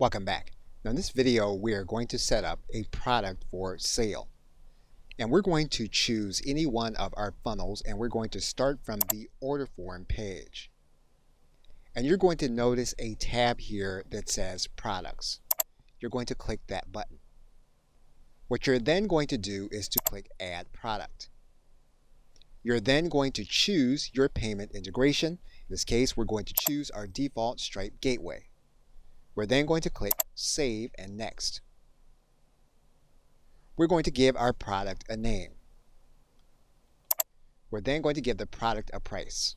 Welcome back. Now in this video we are going to set up a product for sale. And we're going to choose any one of our funnels and we're going to start from the order form page. And you're going to notice a tab here that says products. You're going to click that button. What you're then going to do is to click add product. You're then going to choose your payment integration. In this case we're going to choose our default Stripe gateway. We're then going to click Save and Next. We're going to give our product a name. We're then going to give the product a price.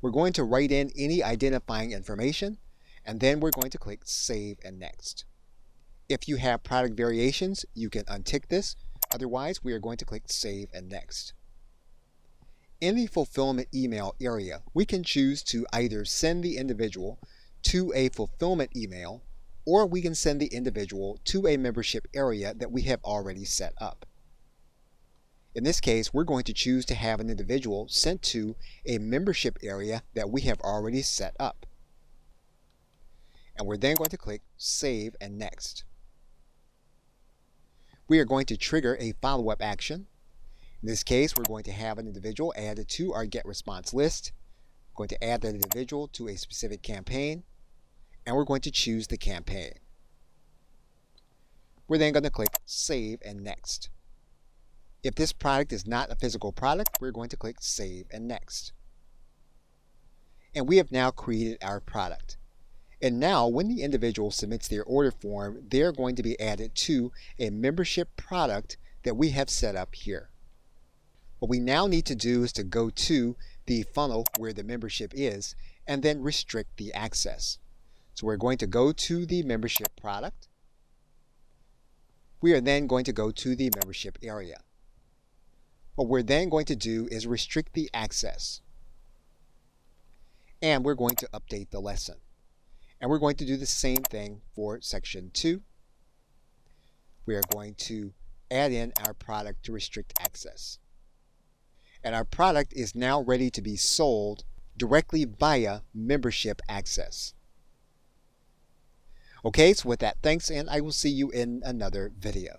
We're going to write in any identifying information, and then we're going to click Save and Next. If you have product variations, you can untick this. Otherwise, we are going to click Save and Next. In the fulfillment email area, we can choose to either send the individual to a fulfillment email, or we can send the individual to a membership area that we have already set up. In this case, we're going to choose to have an individual sent to a membership area that we have already set up. And we're then going to click Save and Next. We are going to trigger a follow-up action. In this case, we're going to have an individual added to our Get Response list. We're going to add that individual to a specific campaign, and we're going to choose the campaign. We're then going to click Save and Next. If this product is not a physical product, we're going to click Save and Next. And we have now created our product. And now when the individual submits their order form, they're going to be added to a membership product that we have set up here. What we now need to do is to go to the funnel where the membership is and then restrict the access. So we're going to go to the membership product. We are then going to go to the membership area. What we're then going to do is restrict the access. And we're going to update the lesson. And we're going to do the same thing for section 2. We are going to add in our product to restrict access. And our product is now ready to be sold directly via membership access. Okay, so with that, thanks, and I will see you in another video.